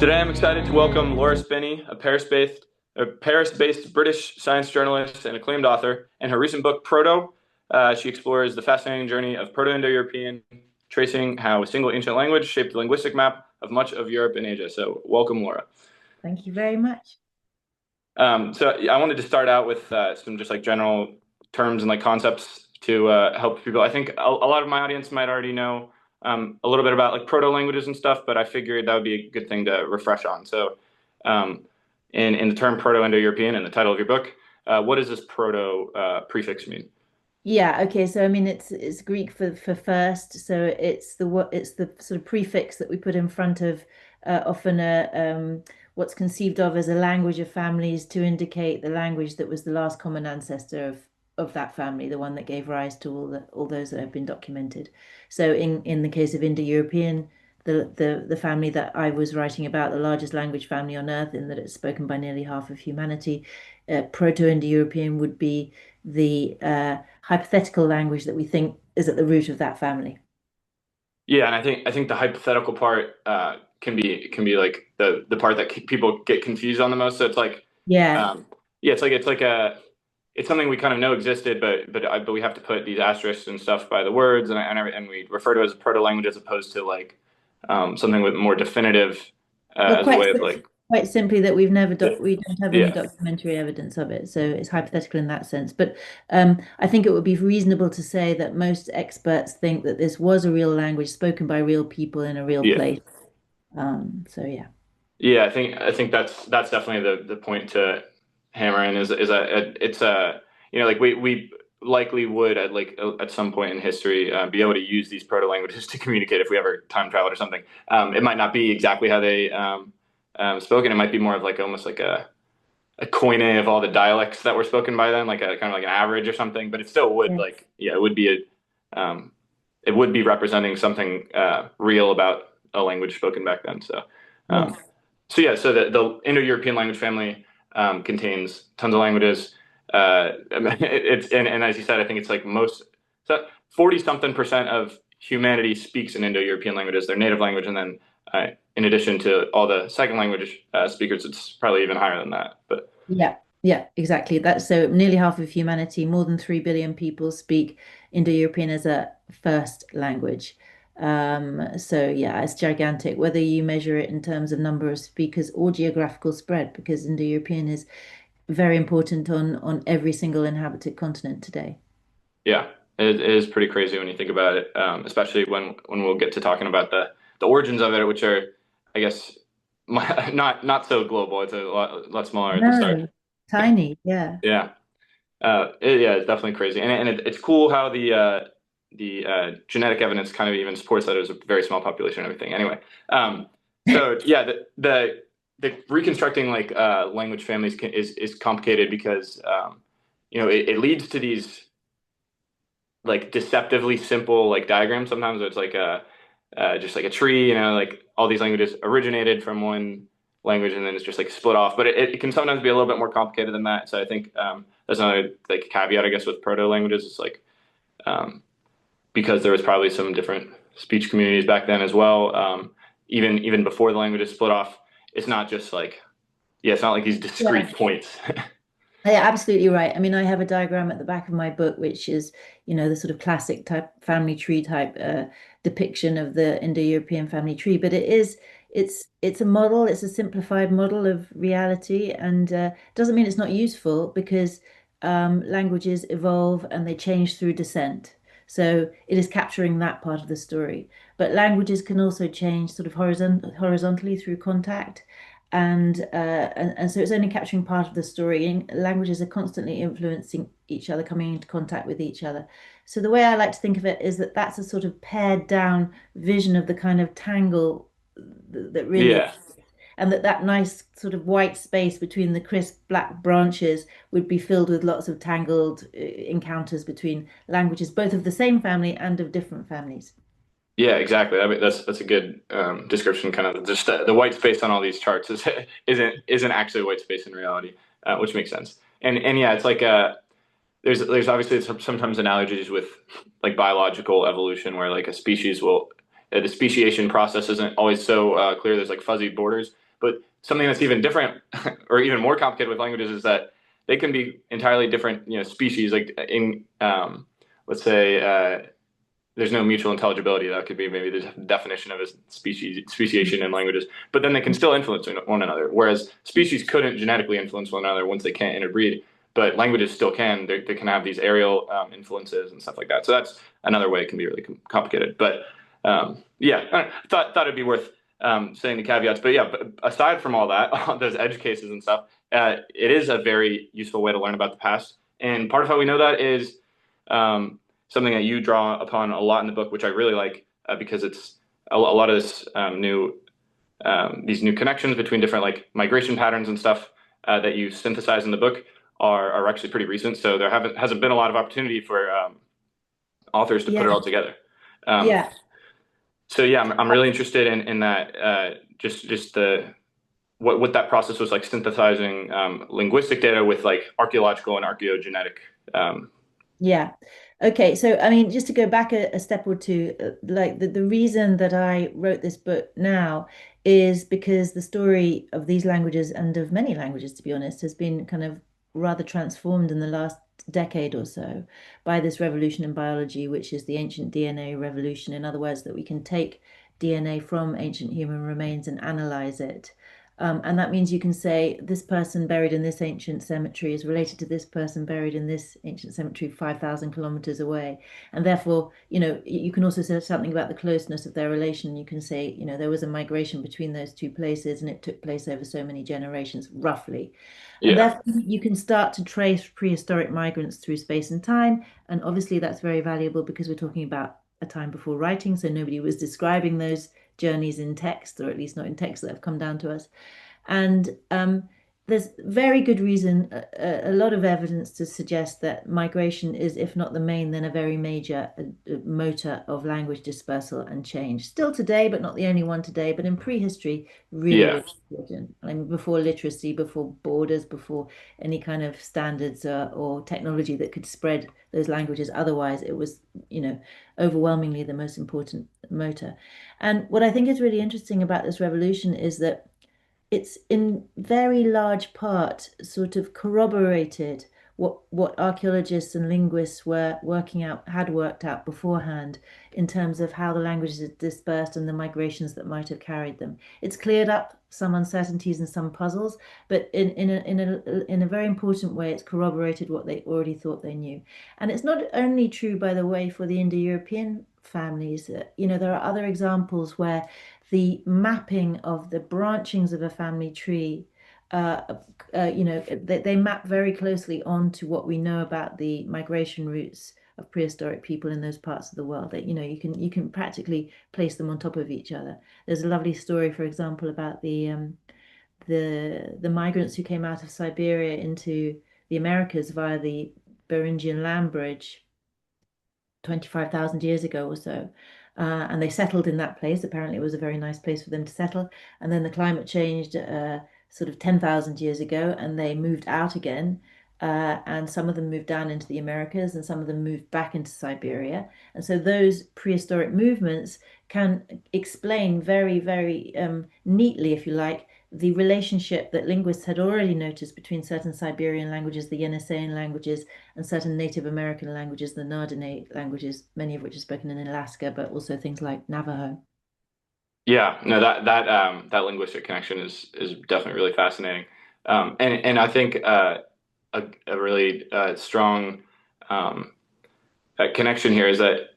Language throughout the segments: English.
Today, I'm excited to welcome Laura Spinney, a Paris-based British science journalist and acclaimed author. In her recent book, Proto, she explores the fascinating journey of Proto-Indo-European, tracing how a single ancient language shaped the linguistic map of much of Europe and Asia. So, welcome, Laura. Thank you very much. So, I wanted to start out with some just like general terms and like concepts to help people. I think a lot of my audience might already know a little bit about like proto-languages and stuff, but I figured that would be a good thing to refresh on. So, um, in the term Proto-Indo-European in the title of your book, what does this proto prefix mean? Yeah, okay. So I mean it's Greek for first. So it's the sort of prefix that we put in front of often what's conceived of as a language of families to indicate the language that was the last common ancestor of that family, the one that gave rise to all those that have been documented. So in the case of Indo-European, the family that I was writing about, the largest language family on Earth, in that it's spoken by nearly half of humanity, Proto-Indo-European would be the hypothetical language that we think is at the root of that family. Yeah, and I think the hypothetical part can be like the part that people get confused on the most. So it's like, Yeah, um, yeah, it's something we kind of know existed, but we have to put these asterisks and stuff by the words, and we refer to it as a proto language as opposed to like something with more definitive well, as a way of like quite simply that we don't have any yeah documentary evidence of it, so it's hypothetical in that sense. But I think it would be reasonable to say that most experts think that this was a real language spoken by real people in a real yeah place. So yeah. yeah. I think that's definitely the point to hammer in is that it's like we likely would at some point in history be able to use these proto languages to communicate if we ever time traveled or something. It might not be exactly how they spoken. It might be more of like almost like a koine of all the dialects that were spoken by then, like a kind of like an average or something. But it still would Yeah. like yeah, um, it would be representing something real about a language spoken back then. So. Yeah. Um, so the Indo-European language family contains tons of languages. And as you said, I think it's like most so 40 something percent of humanity speaks in Indo-European languages, their native language, and then in addition to all the second language speakers, it's probably even higher than that. But Yeah, yeah, exactly. That's so nearly half of humanity, more than 3 billion people speak Indo-European as a first language. So yeah, it's gigantic, whether you measure it in terms of number of speakers or geographical spread, because Indo-European is very important on every single inhabited continent today. yeah, it is pretty crazy when you think about it, especially when we'll get to talking about the origins of it, which are, I guess, not so global. It's a lot smaller at the start. No, tiny, yeah. Yeah. Yeah, it's definitely crazy, it's cool how the genetic evidence kind of even supports that it was a very small population and everything. Anyway, so yeah, the reconstructing like language families is complicated because it leads to these like deceptively simple like diagrams. Sometimes it's like a just like a tree, like all these languages originated from one language and then it's just like split off. But it can sometimes be a little bit more complicated than that. So I think there's another like caveat, I guess, with proto languages. It's like because there was probably some different speech communities back then as well. Even before the languages split off, it's not just like yeah, it's not like these Yeah. discrete points. Yeah, absolutely right. I mean, I have a diagram at the back of my book, which is, the sort of classic type family tree type depiction of the Indo-European family tree. But it's a model, it's a simplified model of reality, and doesn't mean it's not useful because languages evolve and they change through descent. So it is capturing that part of the story. But languages can also change sort of horizontally through contact. And so it's only capturing part of the story. And languages are constantly influencing each other, coming into contact with each other. So the way I like to think of it is that that's a sort of pared down vision of the kind of tangle that really Yeah. exists, and that nice sort of white space between the crisp black branches would be filled with lots of tangled encounters between languages, both of the same family and of different families. Yeah, exactly. I mean, that's a good description. Kind of just the white space on all these charts isn't actually white space in reality, which makes sense. And yeah, it's like there's obviously sometimes analogies with like biological evolution where like a species will the speciation process isn't always so clear. There's like fuzzy borders, But something that's even different or even more complicated with languages is that they can be entirely different, species. Like in, let's say, there's no mutual intelligibility. That could be maybe the definition of a speciation in languages, but then they can still influence one another. Whereas species couldn't genetically influence one another once they can't interbreed, but languages still can. They can have these aerial influences and stuff like that. So that's another way it can be really complicated. But yeah, I thought it'd be worth saying the caveats. But yeah, but aside from all that, all those edge cases and stuff, it is a very useful way to learn about the past. And part of how we know that is something that you draw upon a lot in the book, which I really like because it's a lot of this these new connections between different like migration patterns and stuff that you synthesize in the book are actually pretty recent. So there hasn't been a lot of opportunity for authors to put it Yeah. all together. Um, Yeah. so yeah, I'm really interested in that just the what that process was like synthesizing linguistic data with like archaeological and archaeogenetic. Um, Yeah. Okay. So, I mean, just to go back a step or two, like the reason that I wrote this book now is because the story of these languages and of many languages, to be honest, has been kind of rather transformed in the last decade or so by this revolution in biology, which is the ancient DNA revolution. In other words, that we can take DNA from ancient human remains and analyze it. And that means you can say this person buried in this ancient cemetery is related to this person buried in this ancient cemetery 5,000 kilometers away. And therefore, you can also say something about the closeness of their relation. You can say, there was a migration between those two places and it took place over so many generations, roughly. And yeah, therefore, you can start to trace prehistoric migrants through space and time. And obviously, that's very valuable because we're talking about a time before writing. So nobody was describing those journeys in text, or at least not in text that have come down to us. And there's very good reason, a lot of evidence to suggest that migration is, if not the main, then a very major motor of language dispersal and change. Still today, but not the only one today, but in prehistory, really, yeah. really important. I mean, before literacy, before borders, before any kind of standards or technology that could spread those languages. Otherwise, it was, overwhelmingly the most important motor. And what I think is really interesting about this revolution is that it's in very large part sort of corroborated what archaeologists and linguists were had worked out beforehand in terms of how the languages had dispersed and the migrations that might have carried them. It's cleared up some uncertainties and some puzzles, but in a very important way, it's corroborated what they already thought they knew. And it's not only true, by the way, for the Indo-European families. There are other examples where the mapping of the branchings of a family tree, they map very closely onto what we know about the migration routes of prehistoric people in those parts of the world. That you can practically place them on top of each other. There's a lovely story, for example, about the migrants who came out of Siberia into the Americas via the Beringian land bridge 25,000 years ago or so. And they settled in that place. Apparently, it was a very nice place for them to settle. And then the climate changed sort of 10,000 years ago, and they moved out again. And some of them moved down into the Americas, and some of them moved back into Siberia. And so those prehistoric movements can explain very, very neatly, if you like, the relationship that linguists had already noticed between certain Siberian languages, the Yeniseian languages, and certain Native American languages, the Nardi languages, many of which are spoken in Alaska, but also things like Navajo. Yeah, no, that linguistic connection is definitely really fascinating, and I think a really strong um, connection here is that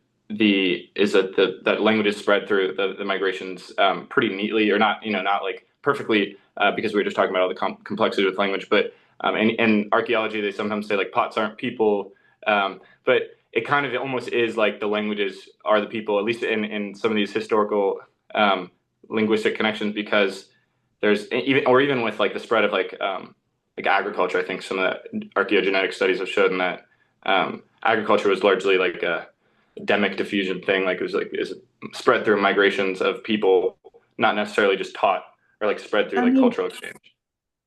languages spread through the migrations pretty neatly, or not, not like perfectly, because we were just talking about all the complexity with language, but in archaeology they sometimes say like pots aren't people, but it kind of almost is like the languages are the people, at least in some of these historical um, linguistic connections, because there's even with like the spread of like agriculture. I think some of the archaeogenetic studies have shown that agriculture was largely like a endemic diffusion thing. Like it was spread through migrations of people, not necessarily just taught or like spread through I like mean, cultural exchange.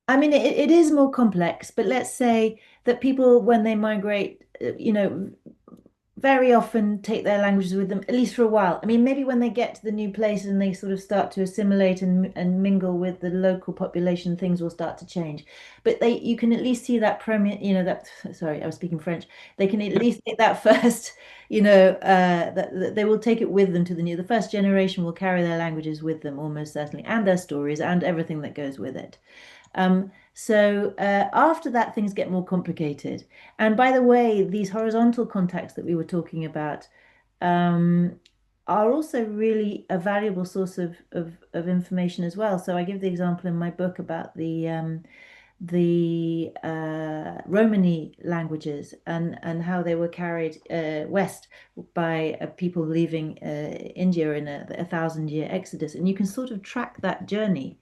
it is more complex, but let's say that people, when they migrate, very often take their languages with them, at least for a while. I mean, maybe when they get to the new place and they sort of start to assimilate and mingle with the local population, things will start to change. But you can at least see that premier, sorry, I was speaking French. They can at least take that first, that they will take it with them to the first generation will carry their languages with them almost certainly, and their stories and everything that goes with it. After that, things get more complicated. And by the way, these horizontal contacts that we were talking about um, are also really a valuable source of information as well. So I give the example in my book about the Romani languages and how they were carried west by people leaving India in a thousand-year exodus. And you can sort of track that journey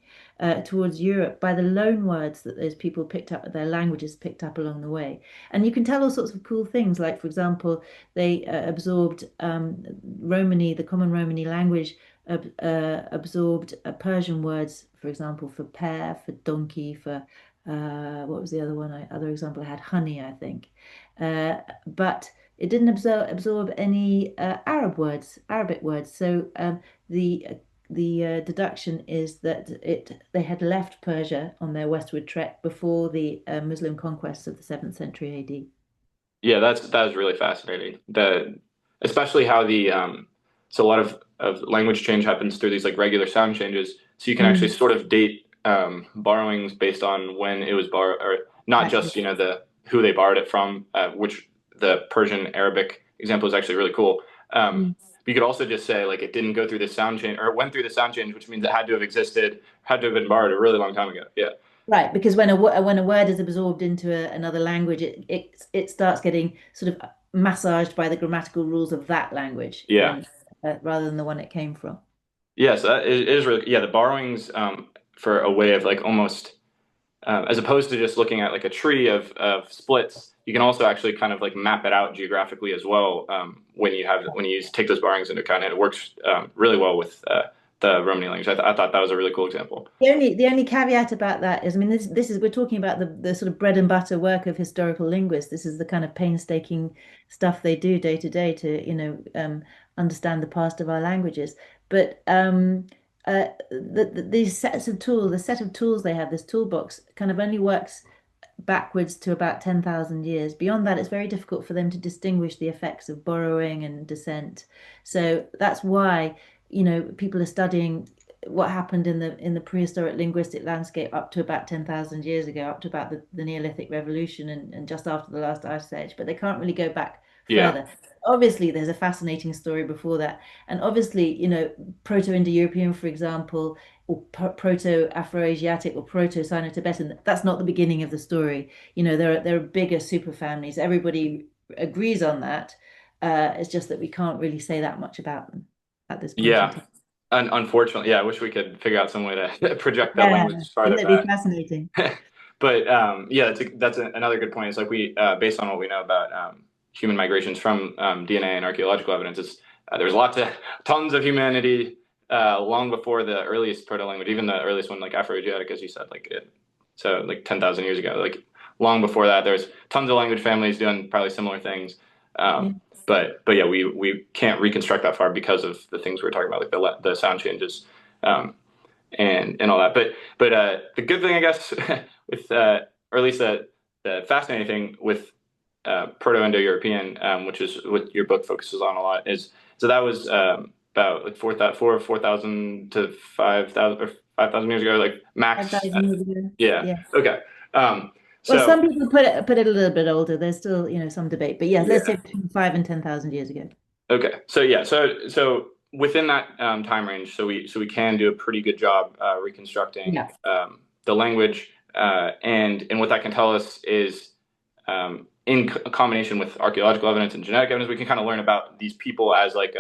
towards Europe by the loan words that those people picked up, their languages picked up along the way. And you can tell all sorts of cool things, like, for example, they absorbed Romani, the common Romani language, absorbed Persian words, for example, for pear, for donkey, for what was the other one? Other example I had honey, I think. But it didn't absorb any Arabic words. So the deduction is that they had left Persia on their westward trek before the Muslim conquests of the 7th century AD. Yeah, that is really fascinating. Especially how so a lot of language change happens through these like regular sound changes. So you can actually Mm, sort of date borrowings based on when it was borrowed, or not exactly. just the who they borrowed it from, which the Persian Arabic example is actually really cool. Um, Mm. but you could also just say like it didn't go through the sound change, or it went through the sound change, which means it had to have existed, had to have been borrowed a really long time ago. Yeah, Right, because when a word is absorbed into another language, it starts getting sort of massaged by the grammatical rules of that language yeah. when rather than the one it came from. Yes, that is really, yeah, the borrowings for a way of like almost as opposed to just looking at like a tree of splits, you can also actually kind of like map it out geographically as well when you take those borrowings into account, and it works really well with the Romani language. I thought that was a really cool example. The only caveat about that is, I mean, this is we're talking about the sort of bread and butter work of historical linguists. This is the kind of painstaking stuff they do day to day to, understand the past of our languages. But these sets of tools, the set of tools they have, this toolbox, kind of only works backwards to about 10,000 years. Beyond that, it's very difficult for them to distinguish the effects of borrowing and descent. So that's why, people are studying what happened in the prehistoric linguistic landscape up to about 10,000 years ago, up to about the Neolithic Revolution and just after the last ice age, but they can't really go back Yeah, further. Obviously, there's a fascinating story before that. And obviously, Proto-Indo-European, for example, or Proto-Afroasiatic or Proto-Sino-Tibetan, that's not the beginning of the story. There are bigger superfamilies. Everybody agrees on that. It's just that we can't really say that much about them at this point in yeah. time. Unfortunately, yeah, I wish we could figure out some way to project that Yeah, language farther wouldn't it be back. fascinating? But yeah, another good point. It's like based on what we know about human migrations from DNA and archaeological evidence, there's tons of humanity long before the earliest proto-language, even the earliest one, like Afroasiatic, as you said, so like 10,000 years ago. Like long before that, there's tons of language families doing probably similar things. Yeah. Um, but yeah, we can't reconstruct that far because of the things we are talking about, like the sound changes. Um, and all that. But the good thing, I guess, with or at least the fascinating thing with Proto-Indo-European, which is what your book focuses on a lot, is so that was about like 4,000 to 5,000 or 5,000 years ago, like max. 5,000 years ago. Yeah. Yeah. Okay. Um, Well, so some people put it a little bit older. There's still, some debate. But yeah, let's say yeah. between 5 and 10,000 years ago. Okay. So yeah. So within that time range, so we can do a pretty good job reconstructing Yeah. the language, and what that can tell us is in combination with archaeological evidence and genetic evidence, we can kind of learn about these people as like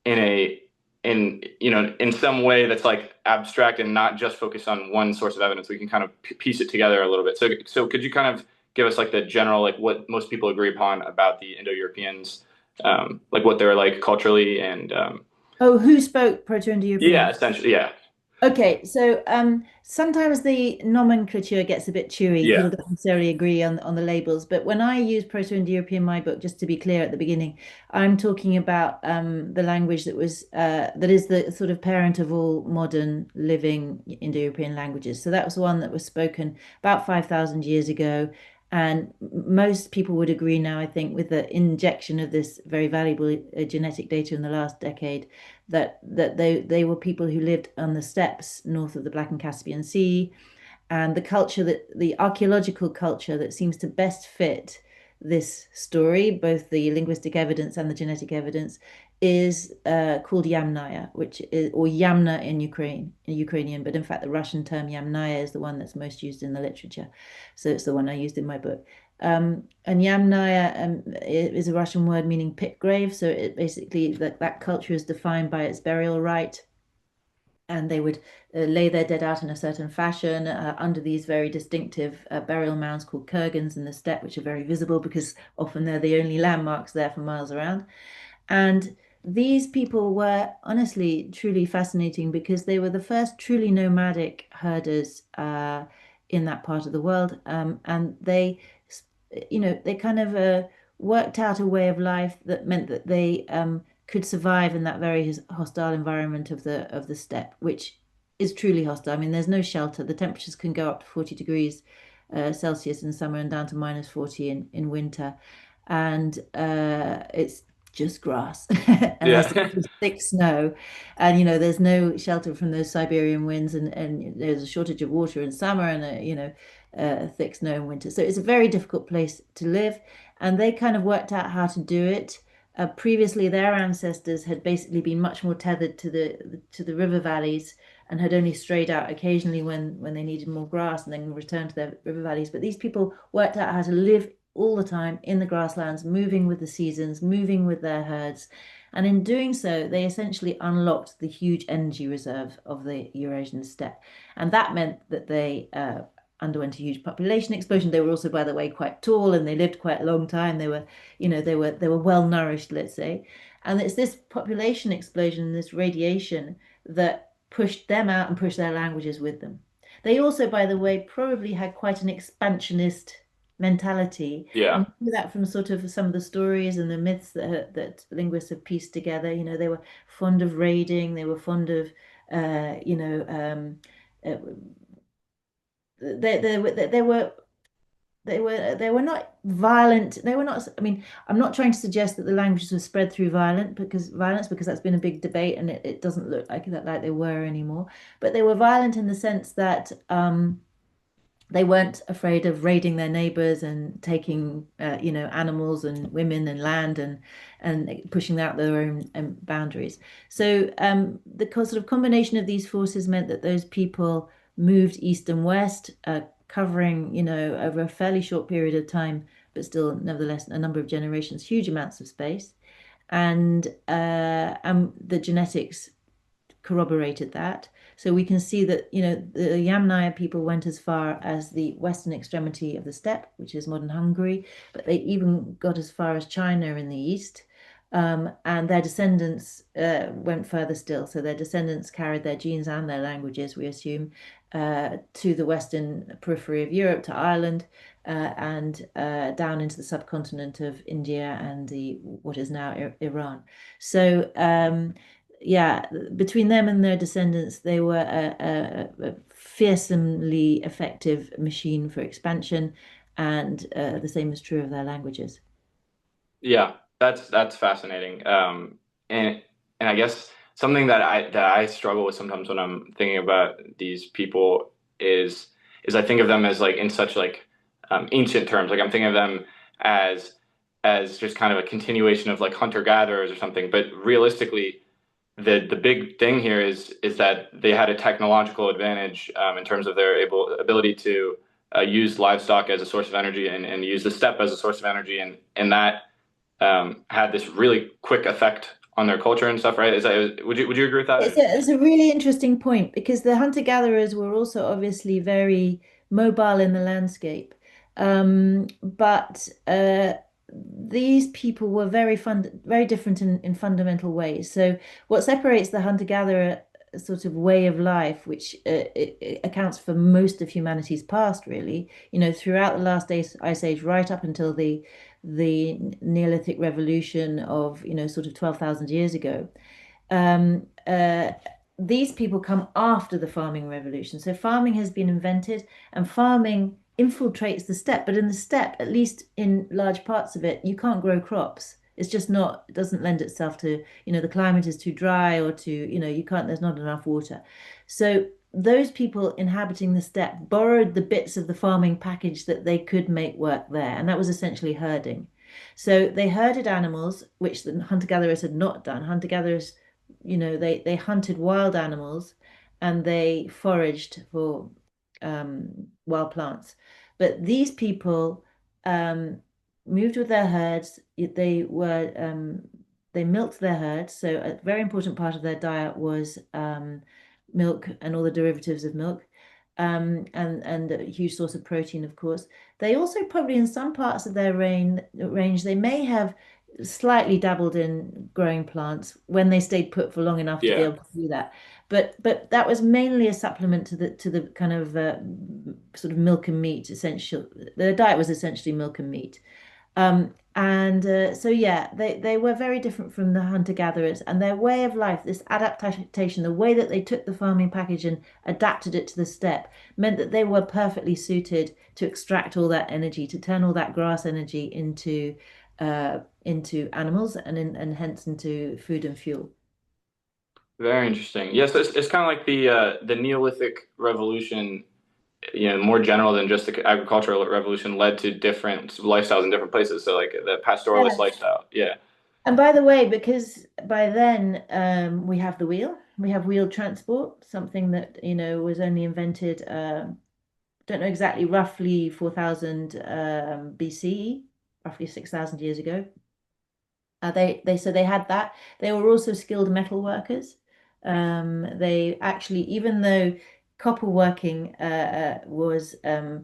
in a in some way that's like abstract and not just focused on one source of evidence. We can kind of piece it together a little bit. So could you kind of give us like the general, like what most people agree upon about the Indo-Europeans, like what they're like culturally and Oh, who spoke yeah, Proto-Indo-European? essentially, yeah. Okay, so sometimes the nomenclature gets a bit chewy. People Yeah. don't necessarily agree on the labels, but when I use Proto-Indo-European in my book, just to be clear at the beginning, I'm talking about the language that is the sort of parent of all modern living Indo-European languages. So that was one that was spoken about 5,000 years ago, and most people would agree now, I think, with the injection of this very valuable genetic data in the last decade that they were people who lived on the steppes north of the Black and Caspian Sea, and the archaeological culture that seems to best fit this story, both the linguistic evidence and the genetic evidence, is called Yamnaya, which is or Yamna in Ukrainian, but in fact the Russian term Yamnaya is the one that's most used in the literature. So it's the one I used in my book. And Yamnaya is a Russian word meaning pit grave. So it basically that culture is defined by its burial rite, and they would lay their dead out in a certain fashion under these very distinctive burial mounds called kurgans in the steppe, which are very visible because often they're the only landmarks there for miles around. And these people were honestly truly fascinating because they were the first truly nomadic herders in that part of the world. And they kind of worked out a way of life that meant that they could survive in that very hostile environment of the steppe, which is truly hostile. I mean, there's no shelter. The temperatures can go up to 40 degrees Celsius in summer and down to -40 in winter. And it's just grass Yeah. unless it's thick snow. And, there's no shelter from those Siberian winds, and there's a shortage of water in summer and, thick snow in winter. So it's a very difficult place to live. And they kind of worked out how to do it. Previously, their ancestors had basically been much more tethered to the river valleys and had only strayed out occasionally when they needed more grass and then returned to their river valleys. But these people worked out how to live all the time in the grasslands, moving with the seasons, moving with their herds. And in doing so, they essentially unlocked the huge energy reserve of the Eurasian steppe. And that meant that they underwent a huge population explosion. They were also, by the way, quite tall and they lived quite a long time. They were well nourished, let's say. And it's this population explosion, this radiation that pushed them out and pushed their languages with them. They also, by the way, probably had quite an expansionist mentality. Yeah. And we know that from sort of some of the stories and the myths that linguists have pieced together. They were fond of raiding, they were fond of, uh, you know, um, uh, they were they were not violent. They were not. I mean, I'm not trying to suggest that the languages were spread through violence because that's been a big debate and it doesn't look like they were anymore. But they were violent in the sense that they weren't afraid of raiding their neighbors and taking animals and women and land and pushing out their own boundaries. So the sort of combination of these forces meant that those people moved east and west, covering over a fairly short period of time, but still nevertheless a number of generations, huge amounts of space, and the genetics corroborated that. So we can see that, the Yamnaya people went as far as the western extremity of the steppe, which is modern Hungary, but they even got as far as China in the east. And their descendants went further still. So their descendants carried their genes and their languages, we assume, to the western periphery of Europe, to Ireland, and down into the subcontinent of India and what is now Iran. So yeah, between them and their descendants, they were a fearsomely effective machine for expansion, and the same is true of their languages. Yeah, that's fascinating. And I guess something that I struggle with sometimes when I'm thinking about these people is I think of them as like in such like ancient terms. Like I'm thinking of them as as just kind of a continuation of like hunter-gatherers or something. But realistically, the big thing here is that they had a technological advantage in terms of their ability to use livestock as a source of energy and use the steppe as a source of energy, and that had this really quick effect on their culture and stuff, right? Is that would you agree with It's that? a really interesting point because the hunter-gatherers were also obviously very mobile in the landscape. But these people were very different in fundamental ways. So what separates the hunter-gatherer sort of way of life, which it accounts for most of humanity's past, really. Throughout the last ice age, right up until the Neolithic revolution of, sort of 12,000 years ago. Um, uh, these people come after the farming revolution. So farming has been invented, and farming infiltrates the steppe. But in the steppe, at least in large parts of it, you can't grow crops. It's just not, it doesn't lend itself to, the climate is too dry or too, you can't, there's not enough water. So those people inhabiting the steppe borrowed the bits of the farming package that they could make work there. And that was essentially herding. So they herded animals, which the hunter-gatherers had not done. Hunter-gatherers, they hunted wild animals and they foraged for wild plants. But these people um, moved with their herds. They milked their herds. So a very important part of their diet was milk and all the derivatives of milk, and a huge source of protein, of course. They also probably in some parts of their range, they may have slightly dabbled in growing plants when they stayed put for long enough to be Yeah. able to do that. But that was mainly a supplement to the kind of sort of milk and meat essential. Their diet was essentially milk and meat. And so yeah, they were very different from the hunter-gatherers, and their way of life, this adaptation, the way that they took the farming package and adapted it to the steppe, meant that they were perfectly suited to extract all that energy, to turn all that grass energy into animals and hence into food and fuel. Very interesting. Yes, it's kind of like the Neolithic revolution, more general than just the agricultural revolution, led to different lifestyles in different places. So like the pastoralist Yeah. lifestyle. Yeah. And by the way, because by then we have the wheel, we have wheeled transport, something that was only invented, don't know exactly, roughly 4,000 BCE, roughly 6,000 years ago. They had that. They were also skilled metal workers. They actually, even though copper working was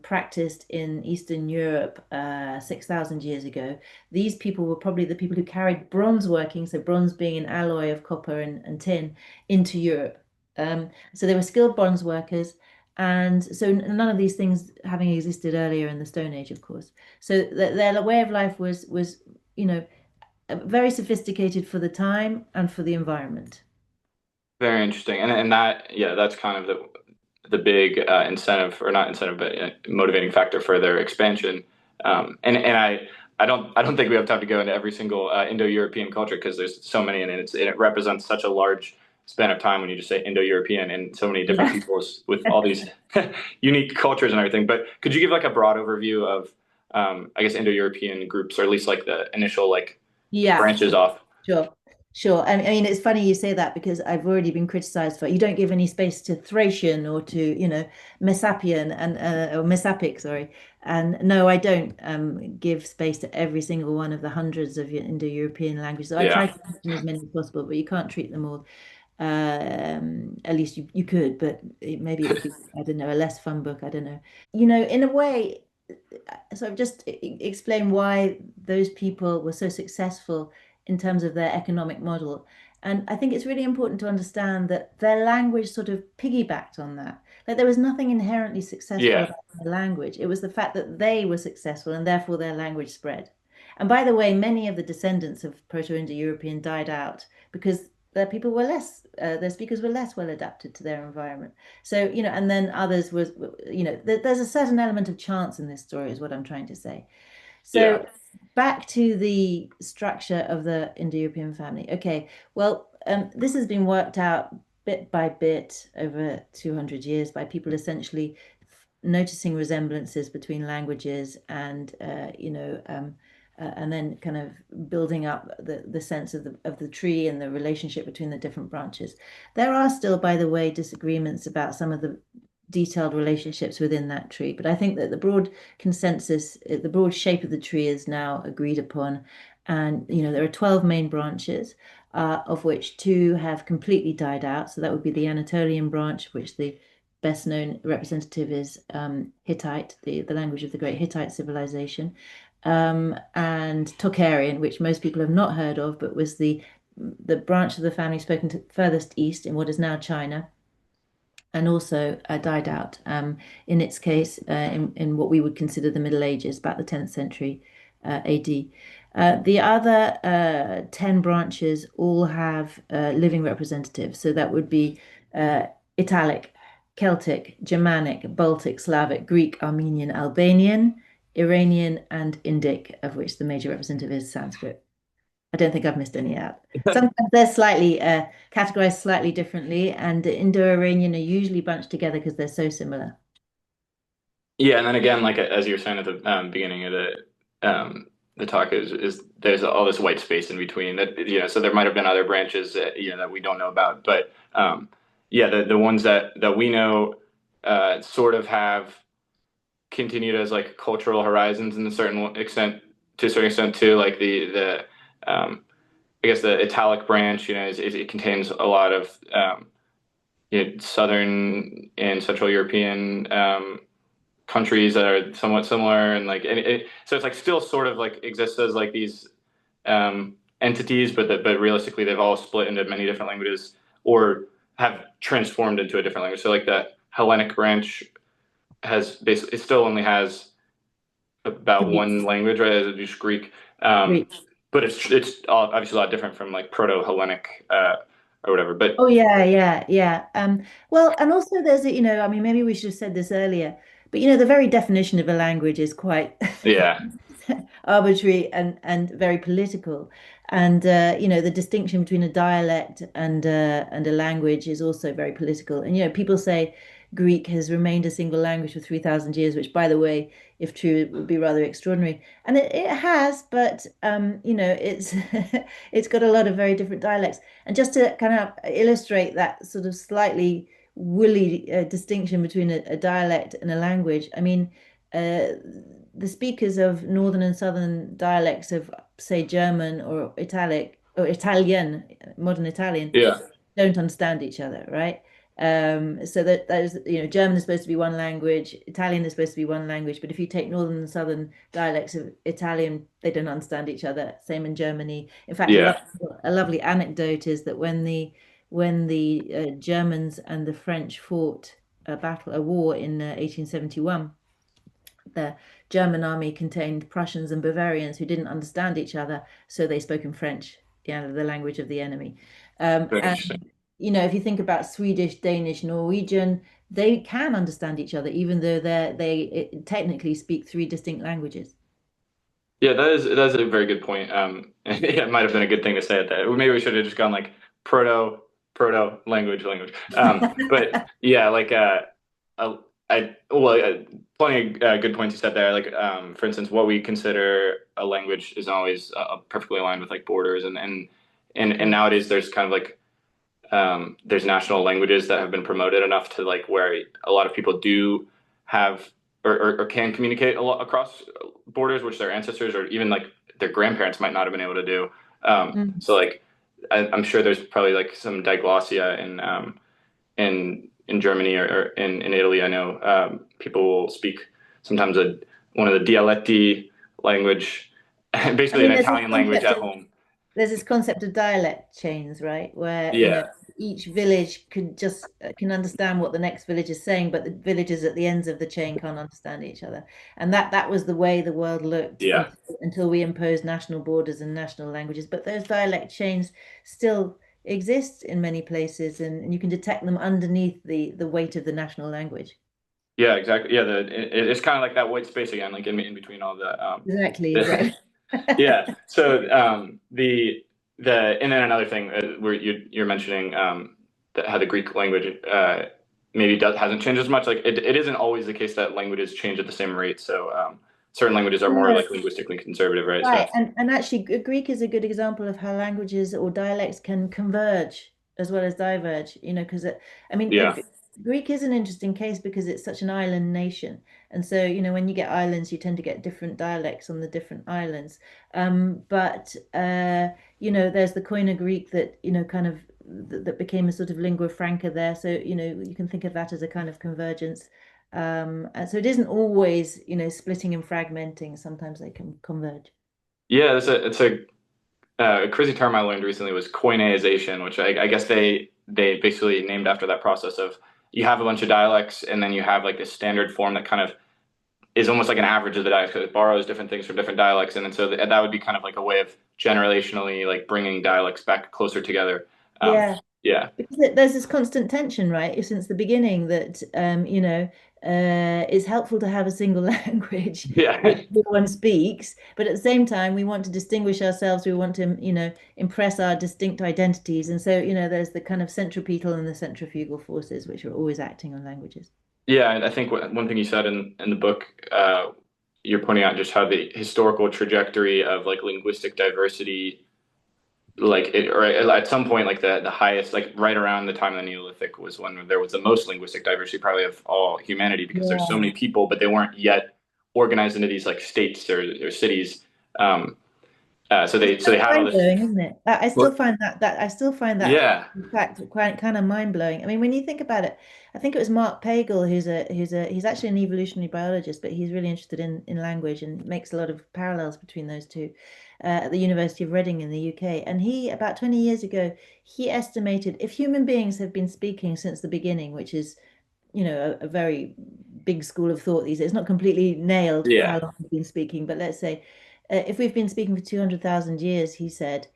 practiced in Eastern Europe 6,000 years ago, these people were probably the people who carried bronze working, so bronze being an alloy of copper and tin, into Europe. So they were skilled bronze workers. And so none of these things having existed earlier in the Stone Age, of course. So their way of life was, you know, very sophisticated for the time and for the environment. Very interesting. And that, yeah, that's kind of the big incentive, or not incentive, but motivating factor for their expansion. And I don't think we have time to go into every single Indo-European culture because there's so many, and it represents such a large span of time when you just say Indo-European and so many different Yeah. peoples with all these unique cultures and everything. But could you give like a broad overview of, I guess, Indo-European groups, or at least like the initial like Yeah, branches off? sure. Sure. I mean, it's funny you say that because I've already been criticized for you don't give any space to Thracian or to, Messapian and or Messapic, sorry. And no, I don't give space to every single one of the hundreds of Indo-European languages. I try Yeah. to mention as many as possible, but you can't treat them all. At least you could, but maybe it would be, I don't know, a less fun book. I don't know. In a way, so I've just explained why those people were so successful in terms of their economic model. And I think it's really important to understand that their language sort of piggybacked on that. Like there was nothing inherently successful Yeah. about their language. It was the fact that they were successful and therefore their language spread. And by the way, many of the descendants of Proto-Indo-European died out because their speakers were less well adapted to their environment. So, and then others was, there's a certain element of chance in this story, is what I'm trying to say. Yeah. So back to the structure of the Indo-European family. Okay, well, this has been worked out bit by bit over 200 years by people essentially noticing resemblances between languages and then kind of building up the sense of the tree and the relationship between the different branches. There are still, by the way, disagreements about some of the detailed relationships within that tree, but I think that the broad consensus, the broad shape of the tree is now agreed upon. And there are 12 main branches, of which two have completely died out. So that would be the Anatolian branch, which the best known representative is Hittite, the language of the great Hittite civilization, and Tocharian, which most people have not heard of, but was the the branch of the family spoken to furthest east in what is now China, and also died out in its case in what we would consider the Middle Ages, about the 10th century AD. The other 10 branches all have living representatives. So that would be uh, Italic, Celtic, Germanic, Baltic, Slavic, Greek, Armenian, Albanian, Iranian, and Indic, of which the major representative is Sanskrit. I don't think I've missed any out. Sometimes they're slightly categorized slightly differently, and Indo-Iranian are usually bunched together because they're so similar. Yeah, and then again, like as you were saying at the beginning of the talk, is there's all this white space in between that, so there might have been other branches that, that we don't know about, but yeah, the ones that we know sort of have continued as like cultural horizons in a certain extent, to a certain extent too, like the I guess the Italic branch, it contains a lot of Southern and Central European countries that are somewhat similar, and like so it's like still sort of like exists as like these entities, but realistically they've all split into many different languages or have transformed into a different language. So like that Hellenic branch has basically, it still only has about Greek. one language, right? As just Greek, um, Greek. but it's obviously a lot different from like Proto-Hellenic or whatever. But Oh yeah, yeah, yeah. Well, and also there's a, I mean, maybe we should have said this earlier, but the very definition of a language is quite yeah, arbitrary and very political. And the distinction between a dialect and a language is also very political. And people say Greek has remained a single language for 3,000 years, which, by the way, if true, it would be rather extraordinary. And it has, but it's it's got a lot of very different dialects. And just to kind of illustrate that sort of slightly woolly distinction between a dialect and a language, I mean, uh, the speakers of northern and southern dialects of, say, German or Italic or Italian, modern Italian, yeah, don't understand each other, right? So that is, German is supposed to be one language, Italian is supposed to be one language, but if you take northern and southern dialects of Italian, they don't understand each other. Same in Germany. In fact, yeah, a lovely anecdote is that when the Germans and the French fought a war in 1871, the German army contained Prussians and Bavarians who didn't understand each other, so they spoke in French, the language of the enemy. very And interesting. if you think about Swedish, Danish, Norwegian, they can understand each other, even though they technically speak three distinct languages. Yeah, that's a very good point. Yeah, it might have been a good thing to say at that. Maybe we should have just gone like proto language. But yeah, like uh, I well, plenty of good points you said there. Like for instance, what we consider a language isn't always perfectly aligned with like borders, and Right. nowadays there's kind of like there's national languages that have been promoted enough to like where a lot of people do have or can communicate a lot across borders, which their ancestors or even like their grandparents might not have been able to do. Mm. So like I'm sure there's probably like some diglossia in Germany or in Italy. I know people will speak sometimes one of the dialecti language, I basically an mean, there's this Italian language concept at of home. there's this concept of dialect chains, right? Where, Yeah, each village can understand what the next village is saying, but the villages at the ends of the chain can't understand each other. And that was the way the world looked yeah. until we imposed national borders and national languages. But those dialect chains still exist in many places, and you can detect them underneath the weight of the national language. Yeah, exactly. Yeah, it's kind of like that white space again, like in between all Exactly, the exactly. yeah. So and then another thing where you're mentioning how the Greek language maybe hasn't changed as much. Like it isn't always the case that languages change at the same rate. So certain languages are more No. like linguistically conservative, right? So Right, and actually, Greek is a good example of how languages or dialects can converge as well as diverge. Because I mean, yeah, Greek is an interesting case because it's such an island nation, and so when you get islands, you tend to get different dialects on the different islands. But there's the Koine Greek that kind of that became a sort of lingua franca there. So you can think of that as a kind of convergence. And so it isn't always splitting and fragmenting. Sometimes they can converge. yeah. It's a a crazy term I learned recently was Coinization, which I guess they basically named after that process of you have a bunch of dialects and then you have like this standard form that kind of is almost like an average of the dialects because it borrows different things from different dialects, and then so that would be kind of like a way of generationally like bringing dialects back closer together. Um, Yeah. yeah, Because there's this constant tension, right, since the beginning that it's helpful to have a single language which yeah. everyone speaks, but at the same time we want to distinguish ourselves, we want to, impress our distinct identities, and so, there's the kind of centripetal and the centrifugal forces which are always acting on languages. Yeah, and I think one thing you said in the book, you're pointing out just how the historical trajectory of like linguistic diversity, like it, or at some point, like the highest, like right around the time of the Neolithic was when there was the most linguistic diversity probably of all humanity because there's so Yeah. many people, but they weren't yet organized into these like states or cities. Um, It's so they had all mind this. blowing, isn't it? I still Well, find that I still find that yeah, fact quite kind of mind blowing. I mean, when you think about it, I think it was Mark Pagel he's actually an evolutionary biologist, but he's really interested in language and makes a lot of parallels between those two at the University of Reading in the UK. And he about 20 years ago he estimated if human beings have been speaking since the beginning, which is a very big school of thought these days. It's not completely nailed for how yeah, long we've been speaking, but let's say if we've been speaking for 200,000 years, he said,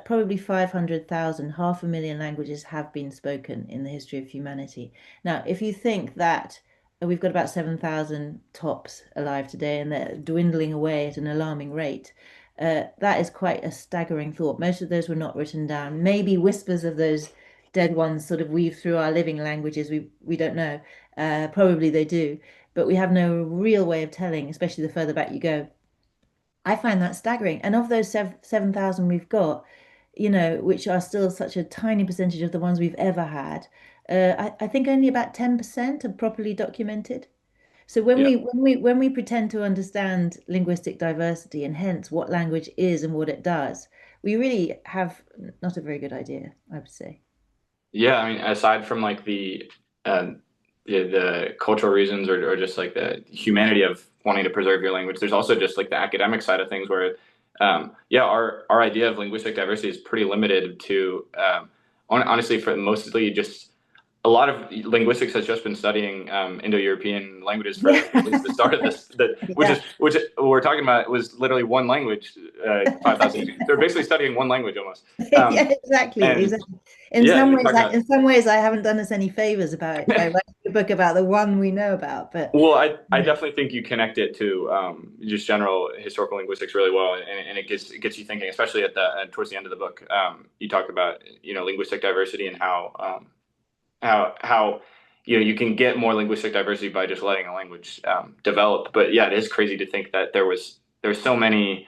probably 500,000, 500,000 languages have been spoken in the history of humanity. Now, if you think that we've got about 7,000 tops alive today and they're dwindling away at an alarming rate, that is quite a staggering thought. Most of those were not written down. Maybe whispers of those dead ones sort of weave through our living languages. We don't know. Probably they do, but we have no real way of telling, especially the further back you go. I find that staggering. And of those 7,000 we've got, which are still such a tiny percentage of the ones we've ever had, I think only about 10% are properly documented. So when yeah. we pretend to understand linguistic diversity and hence what language is and what it does, we really have not a very good idea, I would say. Yeah, I mean, aside from like uh, the cultural reasons or just like the humanity of wanting to preserve your language, there's also just like the academic side of things where, yeah, our idea of linguistic diversity is pretty limited to, honestly, for mostly just a lot of linguistics has just been studying Indo-European languages for Yeah. since the start of this, Yeah. which we're talking about was literally one language 5,000 years ago. They're basically studying one language almost. Yeah, Um, exactly, and exactly. yeah, and you're talking about. In some ways, I haven't done us any favors about it by writing a book about the one we know about. But Well, I definitely think you connect it to just general historical linguistics really well, and it gets you thinking, especially at the towards the end of the book. You talk about linguistic diversity and how you can get more linguistic diversity by just letting a language develop. But yeah, it is crazy to think that there's so many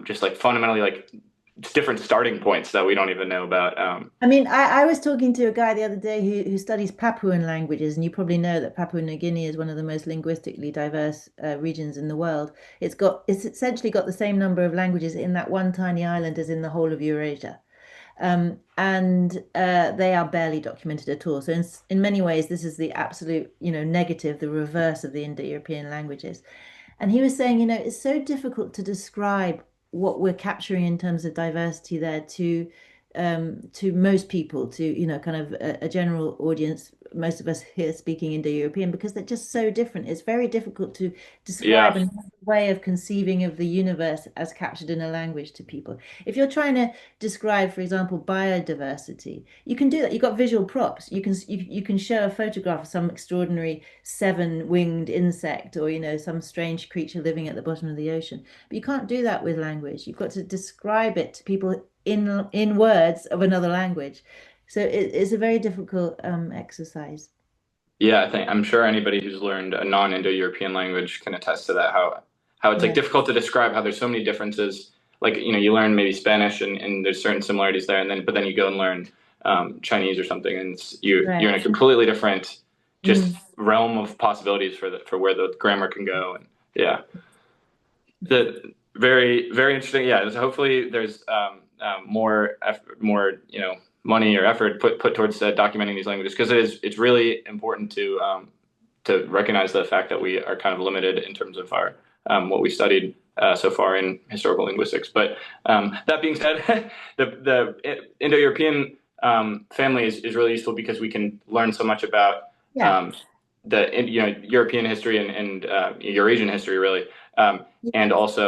just like fundamentally like different starting points that we don't even know about. I mean, I was talking to a guy the other day who studies Papuan languages, and you probably know that Papua New Guinea is one of the most linguistically diverse regions in the world. It's essentially got the same number of languages in that one tiny island as in the whole of Eurasia. And they are barely documented at all. So in many ways, this is the absolute, negative, the reverse of the Indo-European languages. And he was saying, it's so difficult to describe what we're capturing in terms of diversity there to most people, to, kind of a general audience, most of us here speaking Indo-European, because they're just so different. It's very difficult to describe Yeah, a way of conceiving of the universe as captured in a language to people. If you're trying to describe, for example, biodiversity, you can do that. You've got visual props. You can show a photograph of some extraordinary seven-winged insect or some strange creature living at the bottom of the ocean. But you can't do that with language. You've got to describe it to people in words of another language. So it's a very difficult exercise. yeah. I'm sure anybody who's learned a non-Indo-European language can attest to that. How it's like Yeah, difficult to describe how there's so many differences. Like you learn maybe Spanish and there's certain similarities there, and then but then you go and learn Chinese or something, and you're right. in a completely different just Mm. realm of possibilities for where the grammar can go. And yeah, the very interesting. Yeah, so hopefully there's more money or effort put towards documenting these languages because it's really important to recognize the fact that we are kind of limited in terms of our what we studied. so far in historical linguistics. But that being said, the Indo-European family is really useful because we can learn so much about Yeah. um, the European history and Eurasian history really, and also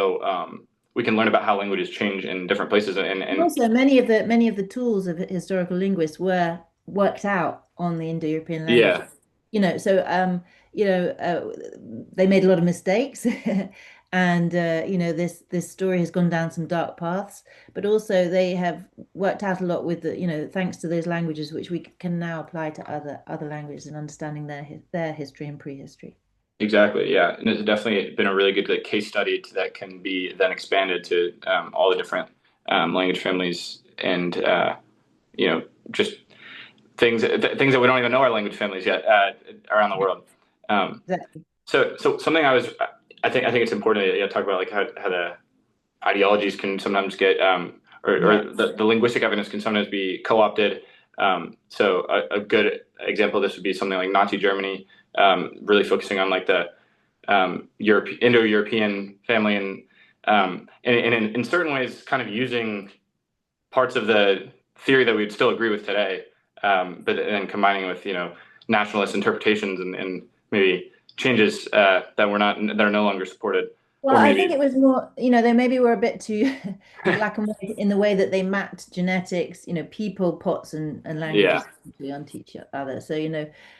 we can learn about how languages change in different places And and also, many of the tools of historical linguists were worked out on the Indo-European languages. yeah, So they made a lot of mistakes, and this story has gone down some dark paths. But also, they have worked out a lot with thanks to those languages, which we can now apply to other languages and understanding their history and prehistory. exactly, yeah, and it's definitely been a really good like, case study that can be then expanded to all the different language families and just things that we don't even know are language families yet around the world. Um, Exactly. so something I think it's important to talk about like how the ideologies can sometimes get or Yes. the linguistic evidence can sometimes be co-opted. So a good example of this would be something like Nazi Germany, really focusing on like the Indo-European family and in certain ways kind of using parts of the theory that we'd still agree with today, but then combining with nationalist interpretations and maybe changes that are no longer supported, Well, or I think maybe it was more, they maybe were a bit too black and white in the way that they mapped genetics, people, pots, and yeah, languages onto each other. So,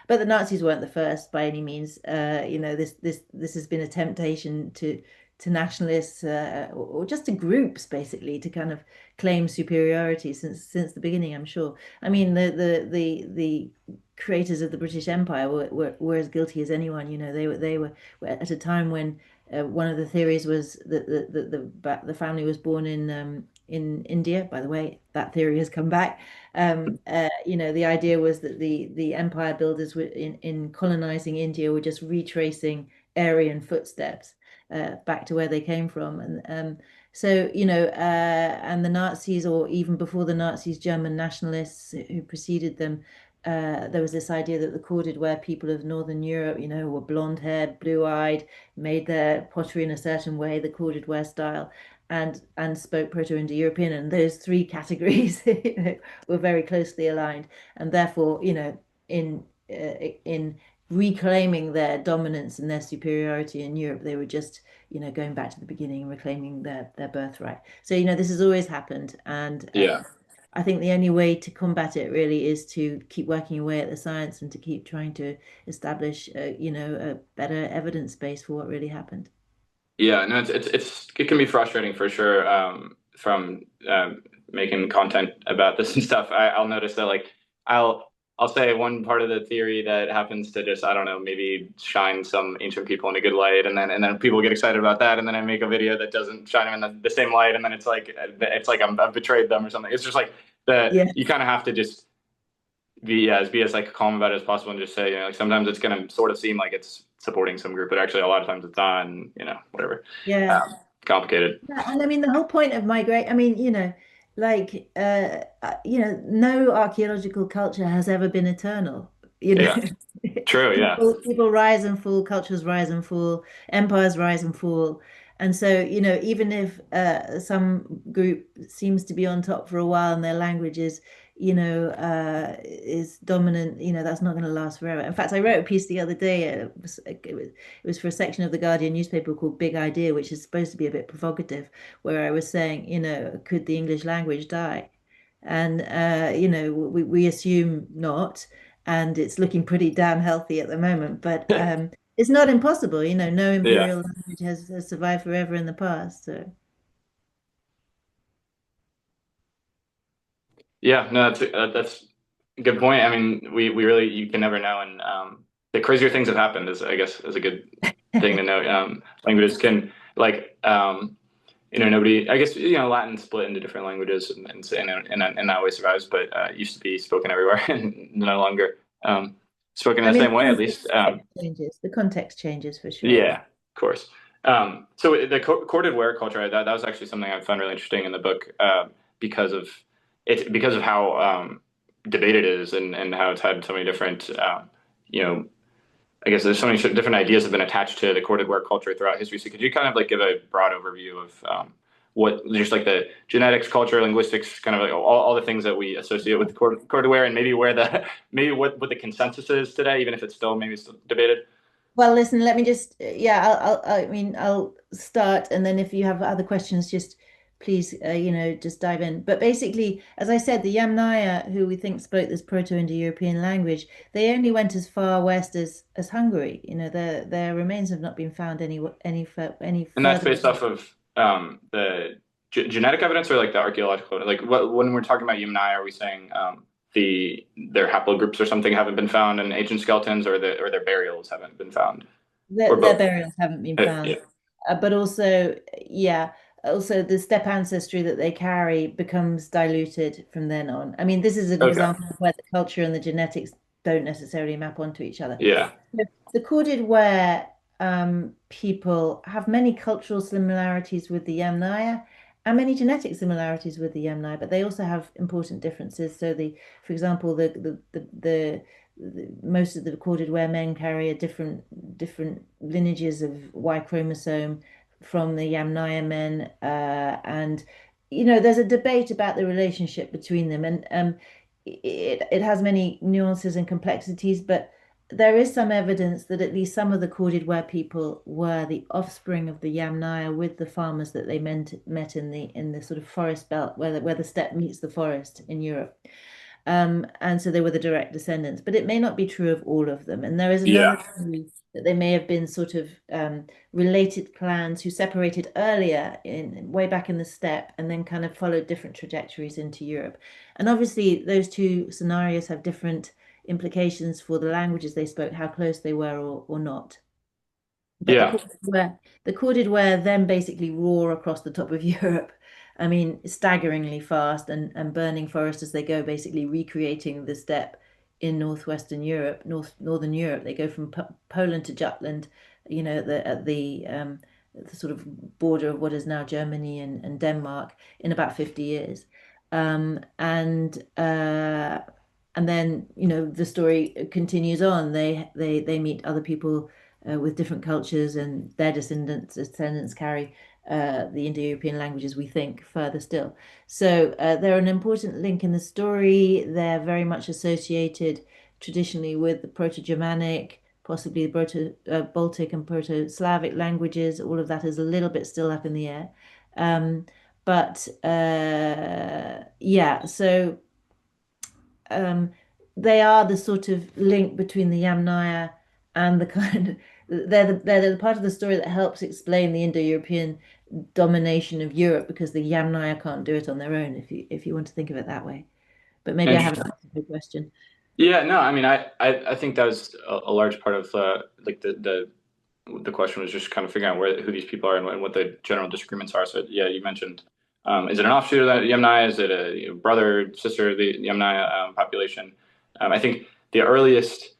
but the Nazis weren't the first by any means. This has been a temptation to nationalists or just to groups basically to kind of claim superiority since the beginning, I'm sure. I mean, the creators of the British Empire were as guilty as anyone. They were at a time when one of the theories was that the family was born in India. By the way, that theory has come back. The idea was that the empire builders were in colonizing India were just retracing Aryan footsteps back to where they came from, and the Nazis, or even before the Nazis, German nationalists who preceded them. There was this idea that the cordedware people of Northern Europe, were blonde-haired, blue-eyed, made their pottery in a certain way, the cordedware style, and spoke Proto-Indo-European, and those three categories were very closely aligned, and therefore, in reclaiming their dominance and their superiority in Europe, they were just, going back to the beginning and reclaiming their birthright. So, this has always happened, and yeah. I think the only way to combat it really is to keep working away at the science and to keep trying to establish, a better evidence base for what really happened. Yeah, no, it can be frustrating for sure. From making content about this and stuff, I'll notice that like I'll say one part of the theory that happens to just I don't know maybe shine some ancient people in a good light, and then people get excited about that, and then I make a video that doesn't shine them in the same light, and then it's like I've betrayed them or something. It's just like Yeah. you kind of have to just be as like calm about it as possible and just say like sometimes it's going to sort of seem like it's supporting some group, but actually a lot of times it's not, and whatever. Yeah. um, Complicated. Yeah, and I mean the whole point of migrate. I mean, like no archaeological culture has ever been eternal. You know, Yeah, true, yeah, people rise and fall, cultures rise and fall, empires rise and fall, and so even if some group seems to be on top for a while and their language is dominant, that's not going to last forever. In fact, I wrote a piece the other day. It was for a section of the Guardian newspaper called Big Idea, which is supposed to be a bit provocative, where I was saying, could the English language die? And we assume not, and it's looking pretty damn healthy at the moment. But it's not impossible. No yeah, imperial language has survived forever in the past. So yeah. No, that's a good point. I mean, we really you can never know, and the crazier things have happened is I guess is a good thing to note. Languages can like nobody. I guess Latin split into different languages and that way survives, but used to be spoken everywhere and no longer spoken in I the mean, same way at least. the context changes for sure. Yeah, of course. So the cordedware culture, that was actually something I found really interesting in the book because of because of how debated it is and how it's had so many different you know I guess there's so many different ideas have been attached to the cordedware culture throughout history. So could you kind of like give a broad overview of what just like the genetics, culture, linguistics, kind of like all the things that we associate with cordedware, and maybe where the maybe what the consensus is today, even if it's still maybe still debated. Well, listen, let me just, yeah, I mean, I'll start, and then if you have other questions, just please, just dive in. But basically, as I said, the Yamnaya, who we think spoke this Proto-Indo-European language, they only went as far west as Hungary. Their remains have not been found any And that's further. based off of the genetic evidence or like the archaeological. Like when we're talking about Yamnai, are we saying their haplogroups or something haven't been found and ancient skeletons, or their burials haven't been found, or Their both? burials haven't been found. Yeah. But also, yeah, also the steppe ancestry that they carry becomes diluted from then on. I mean, this is an Okay. example of where the culture and the genetics don't necessarily map onto each other. Yeah. The corded ware people have many cultural similarities with the Yamnaya and many genetic similarities with the Yamnaya, but they also have important differences. So for example, most of the corded ware men carry a different lineages of Y chromosome from the Yamnaya men, and there's a debate about the relationship between them, and it has many nuances and complexities, but there is some evidence that at least some of the corded ware people were the offspring of the Yamnaya with the farmers that they met in the sort of forest belt where the steppe meets the forest in Europe. And so they were the direct descendants, but it may not be true of all of them. And there is another Yeah. theory that they may have been sort of related clans who separated earlier in way back in the steppe and then kind of followed different trajectories into Europe. And obviously, those two scenarios have different implications for the languages they spoke, how close they were or not. But Yeah. the corded ware then basically roar across the top of Europe. I mean, staggeringly fast and burning forest as they go, basically recreating the steppe in northwestern Europe, northern Europe. They go from Poland to Jutland, at the sort of border of what is now Germany and Denmark in about 50 years. And then the story continues on. They meet other people with different cultures, and their descendants carry the Indo-European languages, we think, further still. So they're an important link in the story. They're very much associated traditionally with the Proto-Germanic, possibly the Proto-Baltic and Proto-Slavic languages. All of that is a little bit still up in the air. But yeah, so um, they are the sort of link between the Yamnaya and the kind of they're the part of the story that helps explain the Indo-European domination of Europe because the Yamnaya can't do it on their own if you want to think of it that way. But maybe I haven't Interesting. answered your question. Yeah. No, I mean, I think that was a large part of like the question was just kind of figuring out who these people are and what the general disagreements are. So yeah, you mentioned, is it an offshoot of the Yamnaya? Is it a brother, sister of the Yamnaya population? I think the earliest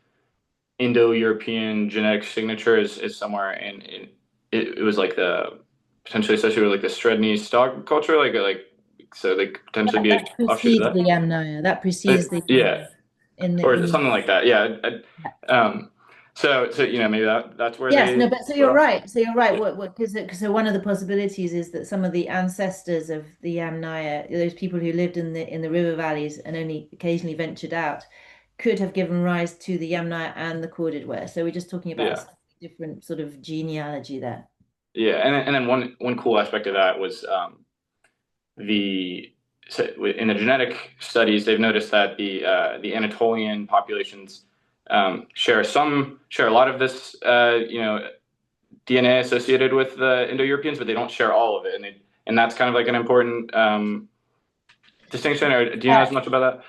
Indo-European genetic signature is somewhere in it was like the potentially associated with like the Stredny dog culture, like so they could potentially be an That offshoot precedes of the Yamnaya. That precedes the yeah, Yamnaya in the or in something like that. Yeah. So maybe that's where Yes, no, they but so split you're off. right. So you're right. Yeah. What because so one of the possibilities is that some of the ancestors of the Yamnaya, those people who lived in the river valleys and only occasionally ventured out, could have given rise to the Yamnaya and the corded ware. So we're just talking about a Yeah. slightly different sort of genealogy there. Yeah, and then one cool aspect of that was the so in the genetic studies they've noticed that the Anatolian populations share a lot of this DNA associated with the Indo-Europeans, but they don't share all of it, and that's kind of like an important distinction. Or do you know as much about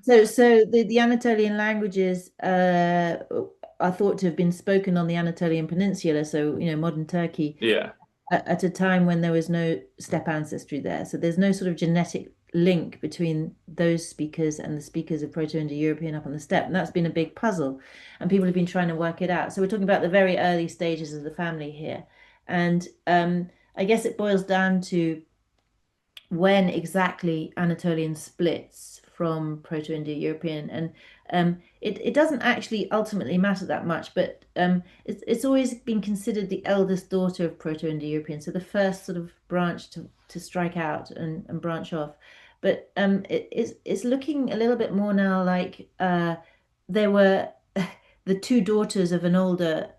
that? So the Anatolian languages are thought to have been spoken on the Anatolian Peninsula, so modern Turkey, Yeah, at a time when there was no steppe ancestry there. So there's no sort of genetic link between those speakers and the speakers of Proto-Indo-European up on the steppe. And that's been a big puzzle. And people have been trying to work it out. So we're talking about the very early stages of the family here. And I guess it boils down to when exactly Anatolian splits from Proto-Indo-European, and it doesn't actually ultimately matter that much, but it's always been considered the eldest daughter of Proto-Indo-European, so the first sort of branch to strike out and branch off. But it's looking a little bit more now like there were the two daughters of an older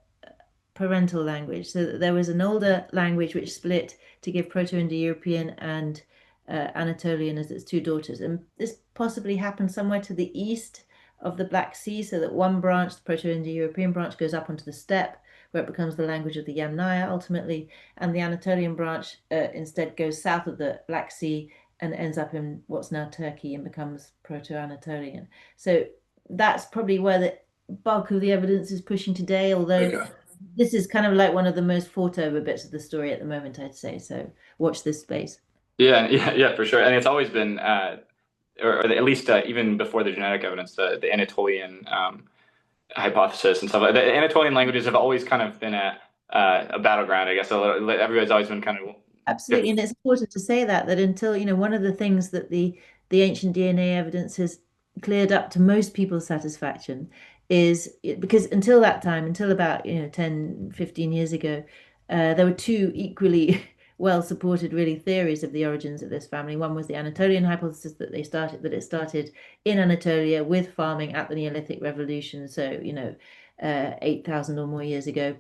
parental language. So that there was an older language which split to give Proto-Indo-European and Anatolian as its two daughters. And this possibly happened somewhere to the east of the Black Sea, so that one branch, the Proto-Indo-European branch, goes up onto the steppe, where it becomes the language of the Yamnaya ultimately, and the Anatolian branch instead goes south of the Black Sea and ends up in what's now Turkey and becomes Proto-Anatolian. So that's probably where the bulk of the evidence is pushing today, although Okay. this is kind of like one of the most fought over bits of the story at the moment, I'd say. So watch this space. Yeah, yeah, for sure. And it's always been, or at least even before the genetic evidence, the Anatolian hypothesis and stuff. The Anatolian languages have always kind of been a battleground, I guess. Everybody's always been kind of Absolutely, good. and it's important to say that until, one of the things that the ancient DNA evidence has cleared up to most people's satisfaction is because until that time, until about, 10, 15 years ago, there were two equally well supported really theories of the origins of this family. One was the Anatolian hypothesis that it started in Anatolia with farming at the Neolithic Revolution, so 8,000 or more years ago,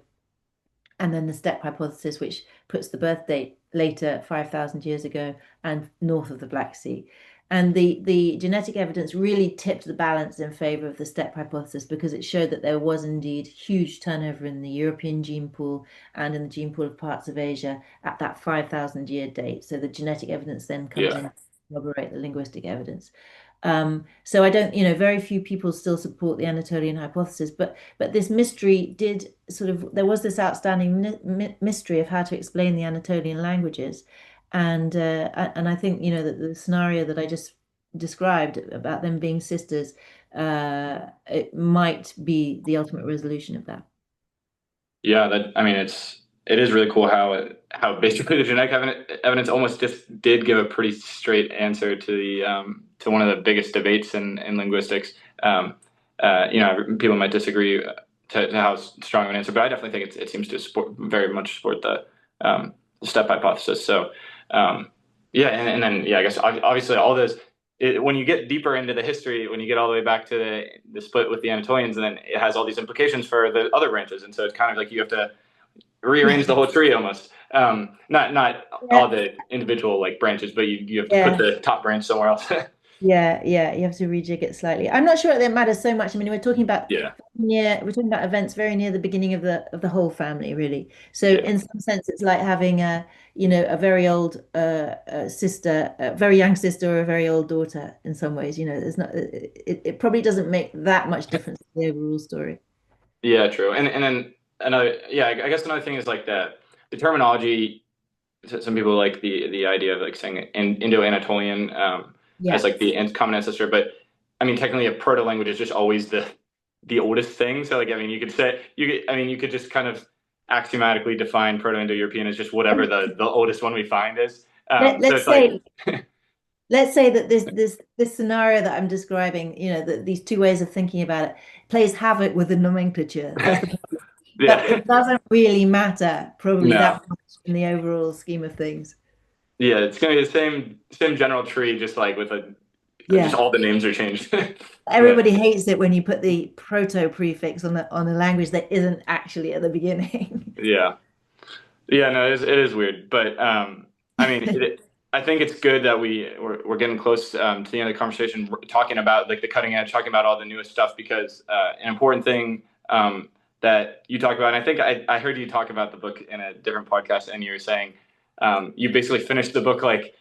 and then the steppe hypothesis, which puts the birth date later, 5,000 years ago, and north of the Black Sea. And the genetic evidence really tipped the balance in favor of the steppe hypothesis because it showed that there was indeed huge turnover in the European gene pool and in the gene pool of parts of Asia at that 5,000 year date. So the genetic evidence then comes Yeah. in to corroborate the linguistic evidence. So I don't, very few people still support the Anatolian hypothesis, but this mystery did sort of, there was this outstanding mystery of how to explain the Anatolian languages. And I think, that the scenario that I just described about them being sisters, it might be the ultimate resolution of that. Yeah, I mean, it is really cool how basically the genetic evidence almost just did give a pretty straight answer to the to one of the biggest debates in linguistics. People might disagree to how strong of an answer, but I definitely think it seems to very much support the step hypothesis. So yeah, and then yeah, I guess obviously all this. When you get deeper into the history, when you get all the way back to the split with the Anatolians, and then it has all these implications for the other branches, and so it's kind of like you have to rearrange the whole tree almost. Not Yeah, all the individual like branches, but you have to put yeah. the top branch somewhere else. Yeah, you have to rejig it slightly. I'm not sure that matters so much. I mean, Yeah, we're talking about events very near the beginning of the whole family, really. So yeah, in some sense, it's like having a very old sister, a very young sister, or a very old daughter. In some ways, there's not. It probably doesn't make that much difference to the overall story. yeah, true. And then another, yeah, I guess another thing is like the terminology. Some people like the idea of like saying Indo-Anatolian as Yeah. like the common ancestor, but I mean technically a proto language is just always the oldest thing. So like I mean you could just kind of axiomatically define Proto-Indo-European as just whatever the oldest one we find is. Let, So let's it's like say let's say that this scenario that I'm describing, that these two ways of thinking about it plays havoc with the nomenclature. That's the problem. But yeah, it doesn't really matter probably no. that much in the overall scheme of things. Yeah, it's gonna be the same general tree, just like with just Yeah. all the names are changed. But Everybody hates it when you put the proto prefix on a language that isn't actually at the beginning. yeah. Yeah, no, it is weird, but I mean, I think it's good that we're getting close to the end of the conversation, talking about like the cutting edge, talking about all the newest stuff, because an important thing that you talk about, and I think I heard you talk about the book in a different podcast, and you were saying you basically finished the book like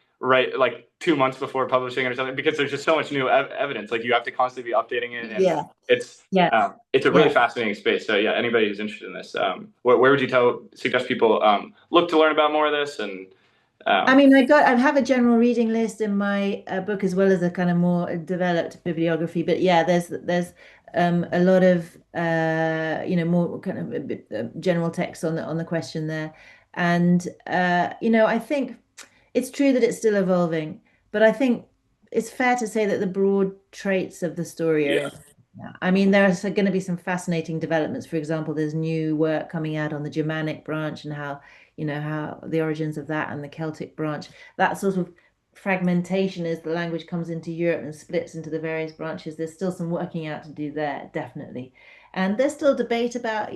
2 months before publishing it or something, because there's just so much new evidence. Like you have to constantly be updating it, and Yeah. it's Yeah. it's a really Yeah. fascinating space. So yeah, anybody who's interested in this, where would you suggest people look to learn about more of this? And I um, mean, I have a general reading list in my book as well as a kind of more developed bibliography. But yeah, there's a lot of more kind of a bit, general text on the question there, and I think it's true that it's still evolving, but I think it's fair to say that the broad traits of the story are in. Yeah. Yeah. I mean, there are going to be some fascinating developments. For example, there's new work coming out on the Germanic branch and how, how the origins of that and the Celtic branch, that sort of fragmentation as the language comes into Europe and splits into the various branches. There's still some working out to do there, definitely. And there's still debate about,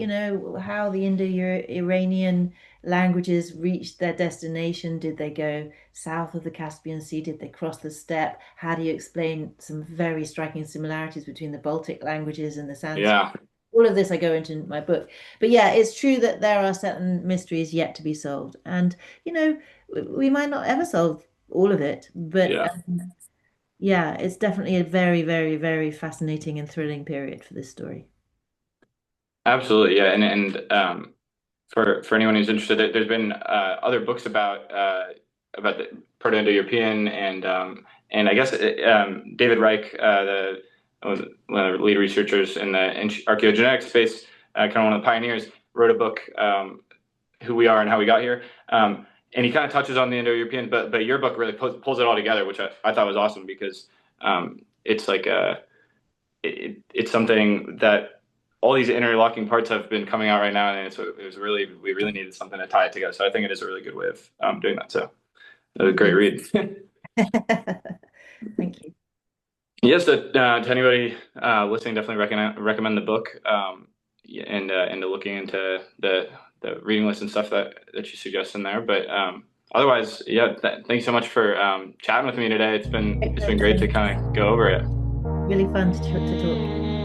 how the Indo-Iranian languages reached their destination. Did they go south of the Caspian Sea? Did they cross the steppe? How do you explain some very striking similarities between the Baltic languages and the Sanskrit? Yeah. All of this I go into in my book. But yeah, it's true that there are certain mysteries yet to be solved. And, we might not ever solve all of it, but Yeah. yeah, it's definitely a very, very, very fascinating and thrilling period for this story. Absolutely. Yeah. And for anyone who's interested, there's been other books about the Proto-Indo-European and I guess David Reich, the one of the lead researchers in the archaeogenetic space, kind of one of the pioneers, wrote a book, Who We Are and How We Got Here. And he kind of touches on the Indo-European, but your book really pulls it all together, which I thought was awesome because it's like it's something that all these interlocking parts have been coming out right now, and it was really we really needed something to tie it together. So I think it is a really good way of doing that. So it was a great read. Thank you. Yes, to anybody listening, definitely recommend the book, and looking into the reading list and stuff that you suggest in there. But otherwise, yeah, thanks so much for chatting with me today. It's been great to kind of go over it. Really fun to talk.